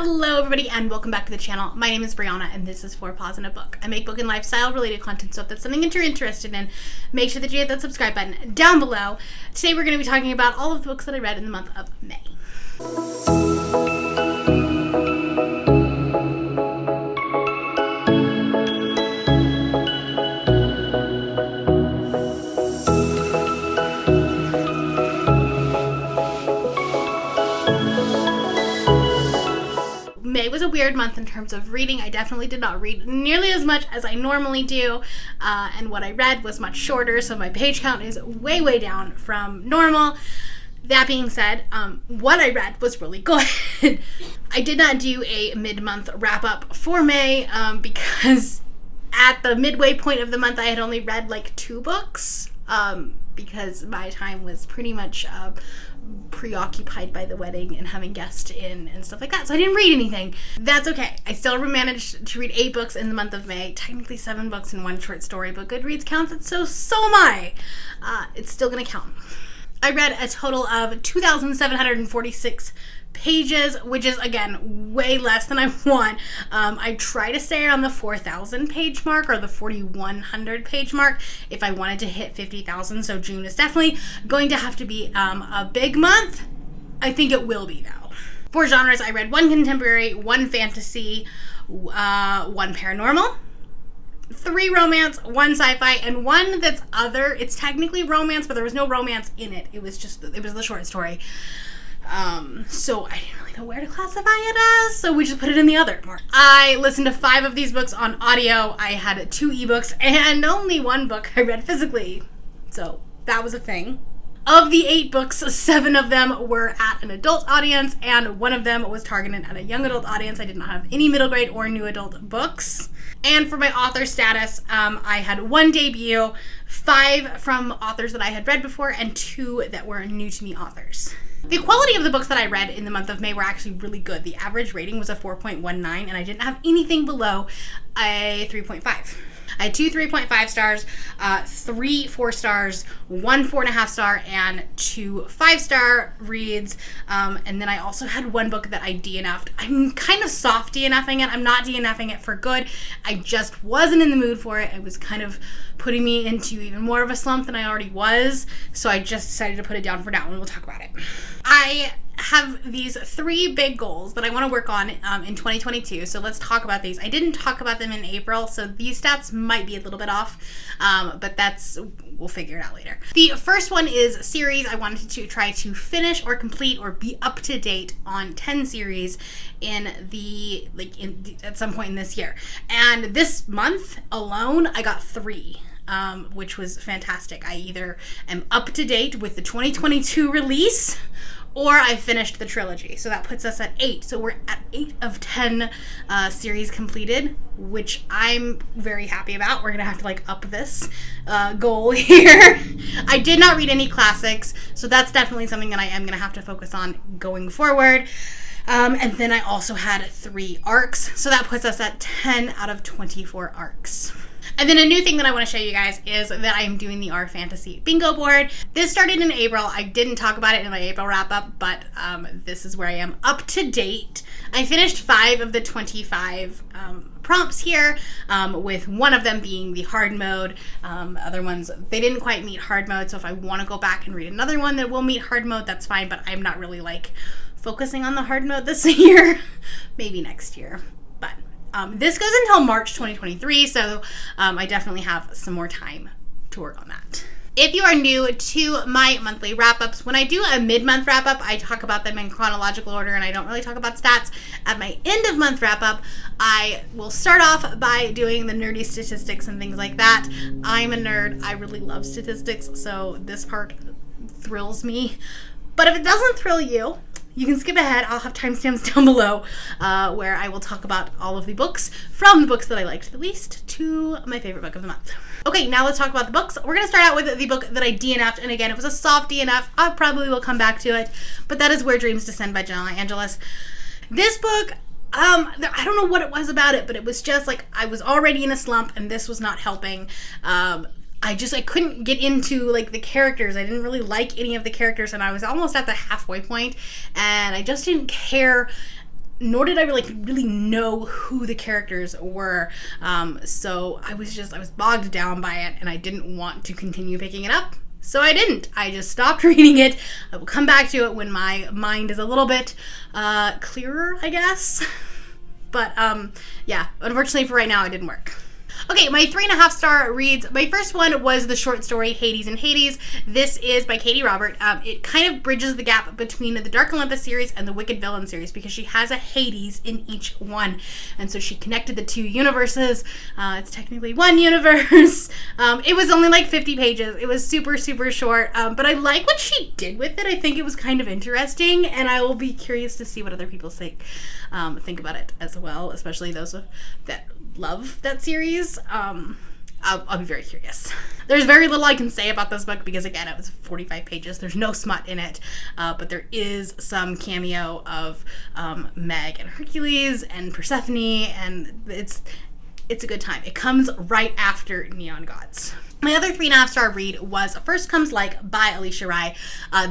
Hello everybody and welcome back to the channel. My name is Brianna and this is 4 Paws in a Book. I make book and lifestyle related content, so if that's something that you're interested in, make sure that you hit that subscribe button down below. Today we're going to be talking about all of the books that I read in the month of May. May was a weird month in terms of reading. I definitely did not read nearly as much as I normally do, and what I read was much shorter, so my page count is way down from normal. That being said, what I read was really good. I did not do a mid-month wrap-up for May because at the midway point of the month I had only read like 2 books because my time was pretty much preoccupied by the wedding and having guests in and stuff like that, so I didn't read anything. That's okay. I still managed to read 8 books in the month of May, technically 7 books and 1 short story, but Goodreads counts it, so am I. It's still gonna count. I read a total of 2,746 pages, which is, again, way less than I want. I try to stay around the 4,000 page mark or the 4,100 page mark if I wanted to hit 50,000, so June is definitely going to have to be a big month. I think it will be, though. For genres, I read 1 contemporary, 1 fantasy, 1 paranormal, 3 romance, 1 sci-fi, and 1 that's other. It's technically romance, but there was no romance in it. It was the short story. So I didn't really know where to classify it as, so we just put it in the other. I listened to 5 of these books on audio. I had 2 ebooks and only 1 book I read physically. So that was a thing. Of the 8 books, 7 of them were at an adult audience, and 1 of them was targeted at a young adult audience. I did not have any middle grade or new adult books. And for my author status, I had 1 debut, 5 from authors that I had read before, and 2 that were new to me authors. The quality of the books that I read in the month of May were actually really good. The average rating was a 4.19, and I didn't have anything below a 3.5. I had 2 3.5 stars, 3 4 stars, 1 4.5 star, and 2 5-star reads. And then I also had 1 book that I DNF'd. I'm kind of soft DNFing it. I'm not DNFing it for good. I just wasn't in the mood for it. It was kind of putting me into even more of a slump than I already was. So I just decided to put it down for now, and we'll talk about it. I have these 3 big goals that I want to work on in 2022, so let's talk about these. I didn't talk about them in April, so these stats might be a little bit off, but we'll figure it out later. The first one is series. I wanted to try to finish or complete or be up to date on 10 series at some point in this year. And this month alone, I got 3. Which was fantastic. I either am up to date with the 2022 release or I finished the trilogy. So that puts us at 8. So we're at 8 of 10 series completed, which I'm very happy about. We're going to have to up this goal here. I did not read any classics, so that's definitely something that I am going to have to focus on going forward. And then I also had 3 arcs, so that puts us at 10 out of 24 arcs. And then a new thing that I want to show you guys is that I am doing the R Fantasy bingo board. This started in April. I didn't talk about it in my April wrap-up, but this is where I am up to date. I finished 5 of the 25 prompts here, with 1 of them being the hard mode. Other ones, they didn't quite meet hard mode, so if I want to go back and read another one that will meet hard mode, that's fine, but I'm not really focusing on the hard mode this year. Maybe next year. But this goes until March 2023, so I definitely have some more time to work on that. If you are new to my monthly wrap-ups, when I do a mid-month wrap-up, I talk about them in chronological order, and I don't really talk about stats. At my end-of-month wrap-up, I will start off by doing the nerdy statistics and things like that. I'm a nerd. I really love statistics, so this part thrills me. But if it doesn't thrill you, you can skip ahead. I'll have timestamps down below where I will talk about all of the books, from the books that I liked the least to my favorite book of the month. Okay, now let's talk about the books. We're going to start out with the book that I DNF'd, and again, it was a soft DNF. I probably will come back to it, but that is Where Dreams Descend by Jenna Angelis. This book, I don't know what it was about it, but it was just I was already in a slump, and this was not helping. I couldn't get into the characters. I didn't really like any of the characters, and I was almost at the halfway point, and I just didn't care nor did I really know who the characters were. So I was bogged down by it, and I didn't want to continue picking it up. So I didn't. I just stopped reading it. I will come back to it when my mind is a little bit clearer, I guess. But yeah, unfortunately for right now, it didn't work. Okay, my 3.5-star reads. My first one was the short story Hades and Hades. This is by Katie Robert. It kind of bridges the gap between the Dark Olympus series and the Wicked Villain series because she has a Hades in each one. And so she connected the two universes. It's technically one universe. It was only like 50 pages. It was super, super short. But I like what she did with it. I think it was kind of interesting. And I will be curious to see what other people think about it as well, especially those that love that series. I'll be very curious. There's very little I can say about this book because, again, it was 45 pages. There's no smut in it, but there is some cameo of Meg and Hercules and Persephone, and it's a good time. It comes right after Neon Gods. My other 3.5-star read was First Comes Like by Alicia Rai.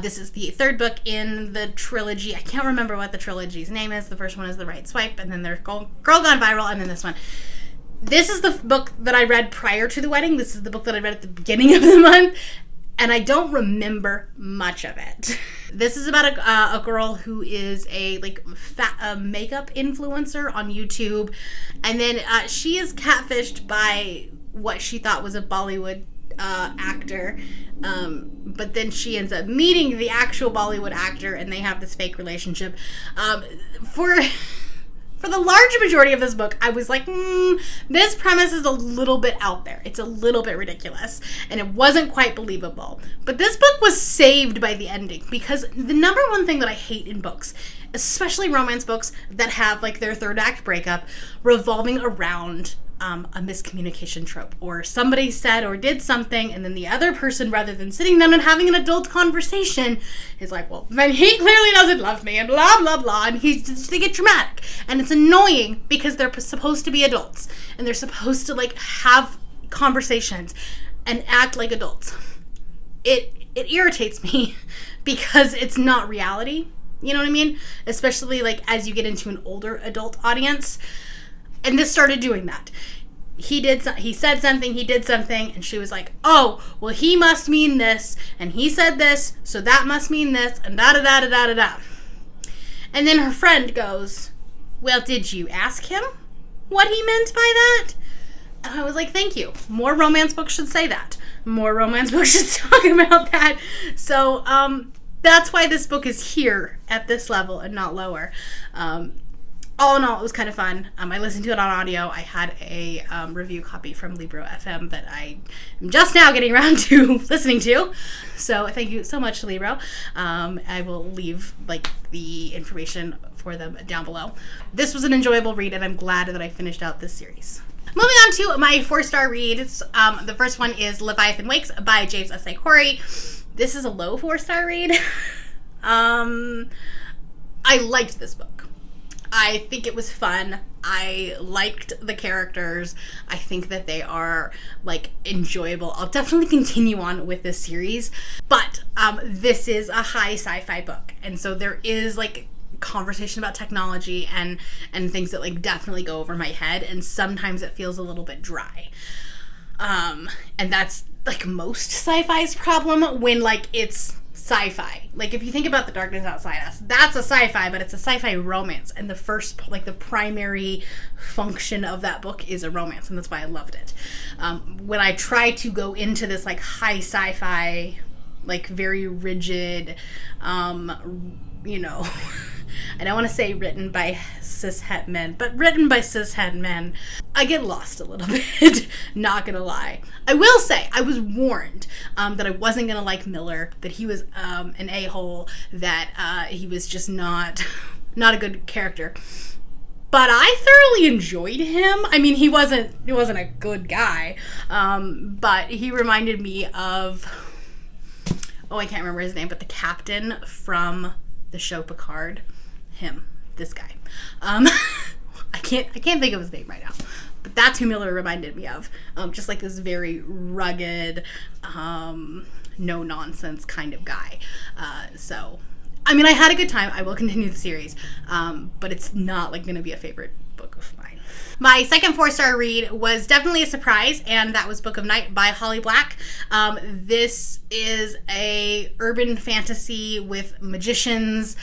This is the third book in the trilogy. I can't remember what the trilogy's name is. The first one is The Right Swipe, and then there's Girl Gone Viral, and then this one. This is the book that I read prior to the wedding. This is the book that I read at the beginning of the month, and I don't remember much of it. This is about a girl who is a makeup influencer on YouTube, and then she is catfished by what she thought was a Bollywood actor, but then she ends up meeting the actual Bollywood actor, and they have this fake relationship. For the large majority of this book, I was like, this premise is a little bit out there. It's a little bit ridiculous, and it wasn't quite believable. But this book was saved by the ending, because the number one thing that I hate in books, especially romance books that have like their third act breakup revolving around a miscommunication trope, or somebody said or did something, and then the other person, rather than sitting down and having an adult conversation, is like, well, then he clearly doesn't love me, and blah, blah, blah, and they get dramatic. And it's annoying because they're supposed to be adults, and they're supposed to, like, have conversations and act like adults. It irritates me because it's not reality, you know what I mean? Especially, like, as you get into an older adult audience. And this started doing that. He said something, he did something, and she was like, oh, well, he must mean this, and he said this, so that must mean this, and da-da-da-da-da-da-da. And then her friend goes, well, did you ask him what he meant by that? And I was like, thank you. More romance books should say that. More romance books should talk about that. So, that's why this book is here at this level and not lower. All in all, it was kind of fun. I listened to it on audio. I had a review copy from Libro FM that I am just now getting around to listening to. So thank you so much, Libro. I will leave the information for them down below. This was an enjoyable read, and I'm glad that I finished out this series. Moving on to my 4-star reads. The first one is Leviathan Wakes by James S.A. Corey. This is a low 4-star read. I liked this book. I think it was fun. I liked the characters. I think that they are, enjoyable. I'll definitely continue on with this series. But this is a high sci-fi book. And so there is, conversation about technology and things that, definitely go over my head. And sometimes it feels a little bit dry. And that's, most sci-fi's problem when, it's sci-fi. If you think about The Darkness Outside Us, that's a sci-fi, but it's a sci-fi romance, and the first, the primary function of that book is a romance, and that's why I loved it. When I try to go into this, high sci-fi, very rigid, I don't want to say written by cishet men, but written by cishet men, I get lost a little bit, not gonna lie. I will say, I was warned that I wasn't gonna like Miller, that he was an a-hole, that he was just not a good character. But I thoroughly enjoyed him. I mean, he wasn't a good guy, but he reminded me of, I can't remember his name, but the captain from the show Picard. This guy. I can't think of his name right now, but that's who Miller reminded me of. Just this very rugged, no nonsense kind of guy. So I mean, I had a good time. I will continue the series, but it's not like going to be a favorite book of mine. My second 4-star read was definitely a surprise, and that was Book of Night by Holly Black. This is a urban fantasy with magicians,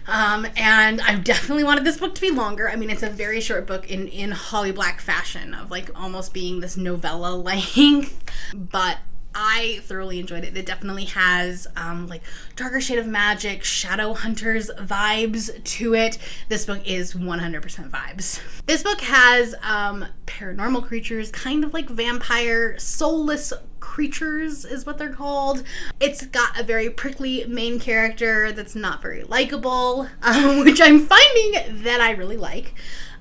and I definitely wanted this book to be longer. I mean, it's a very short book in Holly Black fashion of like almost being this novella length, but I thoroughly enjoyed it. It definitely has like darker shade of magic, shadow hunters vibes to it. This book is 100% vibes. This book has paranormal creatures, kind of like vampire, soulless creatures is what they're called. It's got a very prickly main character that's not very likable, which I'm finding that I really like.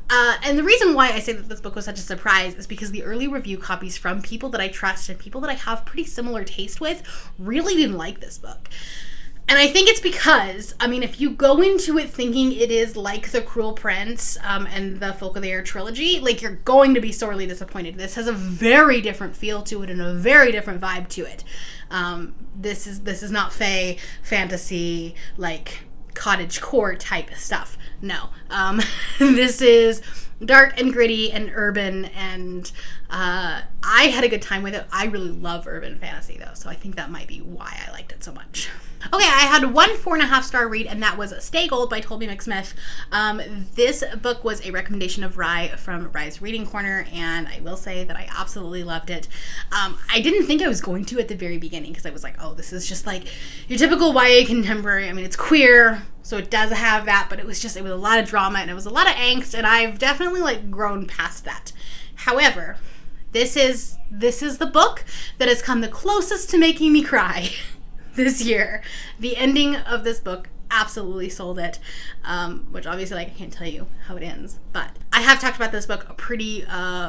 And the reason why I say that this book was such a surprise is because the early review copies from people that I trust and people that I have pretty similar taste with really didn't like this book. And I think it's because, I mean, if you go into it thinking it is like The Cruel Prince and the Folk of the Air trilogy, like, you're going to be sorely disappointed. This has a very different feel to it and a very different vibe to it. This is not fae, fantasy, like cottagecore type stuff. No. This is dark and gritty and urban, and I had a good time with it. I really love urban fantasy, though, so I think that might be why I liked it so much. Okay, I had one 4.5-star read, and that was Stay Gold by Toby McSmith. This book was a recommendation of Rye from Rye's Reading Corner, and I will say that I absolutely loved it. I didn't think I was going to at the very beginning, because I was like, oh, this is just like your typical YA contemporary. I mean, it's queer, so it does have that, but it was a lot of drama, and it was a lot of angst, and I've definitely like grown past that. However, this is the book that has come the closest to making me cry this year. The ending of this book absolutely sold it, which obviously, like, I can't tell you how it ends, but I have talked about this book pretty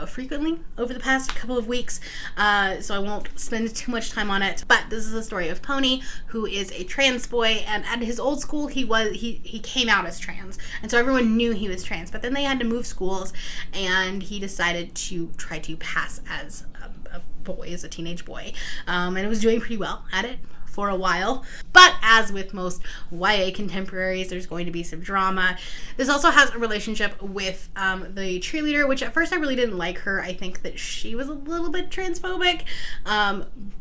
frequently over the past couple of weeks, so I won't spend too much time on it. But this is the story of Pony, who is a trans boy, and at his old school he came out as trans, and so everyone knew he was trans, but then they had to move schools, and he decided to try to pass as a boy, as a teenage boy, and it was doing pretty well at it for a while. But as with most YA contemporaries, there's going to be some drama. This also has a relationship with the cheerleader, which at first I really didn't like her. I think that she was a little bit transphobic,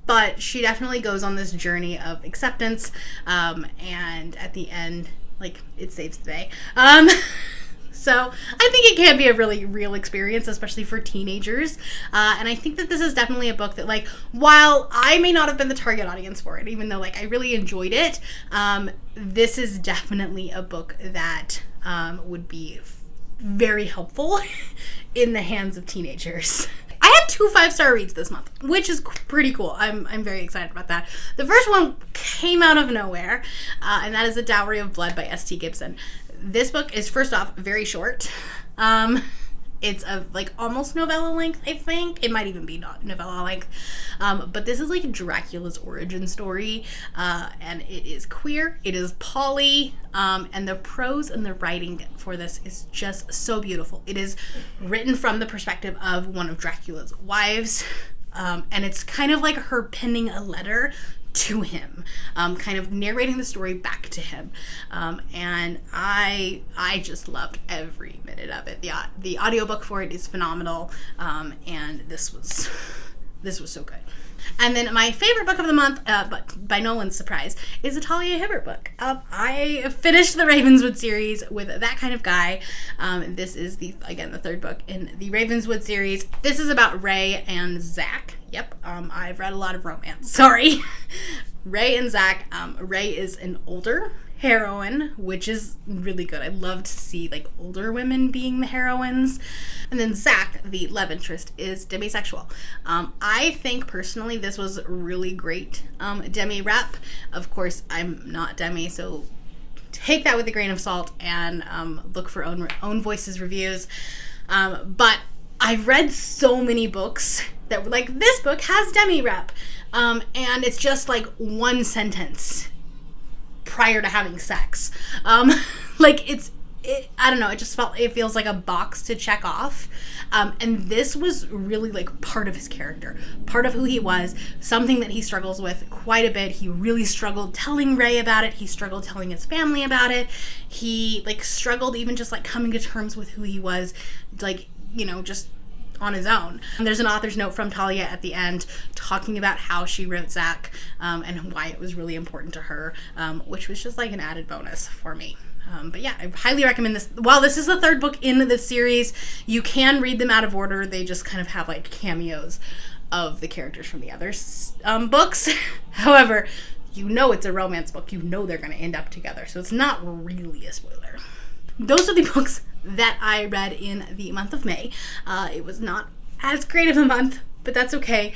but she definitely goes on this journey of acceptance, and at the end, like, it saves the day. So I think it can be a really real experience, especially for teenagers. And I think that this is definitely a book that, like, while I may not have been the target audience for it, even though, like, I really enjoyed it, this is definitely a book that would be very helpful in the hands of teenagers. I had 2 5-star reads this month, which is pretty cool. I'm very excited about that. The first one came out of nowhere, and that is The Dowry of Blood by S.T. Gibson. This book is, first off, very short. It's like almost novella length, I think. It might even be not novella length. But this is like Dracula's origin story, and it is queer. It is poly, and the prose and the writing for this is just so beautiful. It is written from the perspective of one of Dracula's wives, and it's kind of like her penning a letter to him, kind of narrating the story back to him, and I just loved every minute of it. The audiobook for it is phenomenal, and this was so good. And then my favorite book of the month, but by no one's surprise, is a Talia Hibbert book. I finished the Ravenswood series with That Kind of Guy. This is the third book in the Ravenswood series. This is about Ray and Zach. Yep, I've read a lot of romance. Sorry. Ray and Zach. Ray is an older heroine, which is really good. I love to see, like, older women being the heroines. And then Zach, the love interest, is demisexual. I think personally this was really great demi rep. Of course, I'm not demi, so take that with a grain of salt and look for own voices reviews. But I've read so many books that were like, this book has demi rep, and it's just like one sentence prior to having sex. Like, it's I don't know, it feels like a box to check off. And this was really like part of his character, part of who he was, something that he struggles with quite a bit. He really struggled telling Ray about it. He struggled telling his family about it. He like struggled even just like coming to terms with who he was, like, you know, just on his own. And there's an author's note from Talia at the end talking about how she wrote Zach, and why it was really important to her, which was just like an added bonus for me. But yeah, I highly recommend this. While this is the third book in the series, you can read them out of order. They just kind of have like cameos of the characters from the other books. However, you know it's a romance book. You know they're going to end up together. So it's not really a spoiler. Those are the books that I read in the month of May. It was not as great of a month, but that's okay.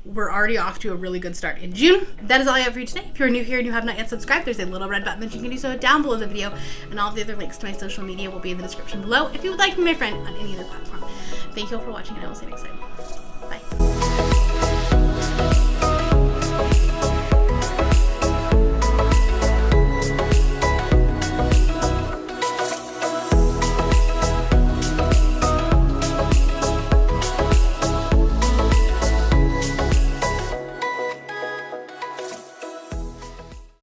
We're already off to a really good start in June. That is all I have for you today. If you're new here and you have not yet subscribed, there's a little red button that you can do so down below the video, and all of the other links to my social media will be in the description below if you would like to be my friend on any other platform. Thank you all for watching, and I will see you next time.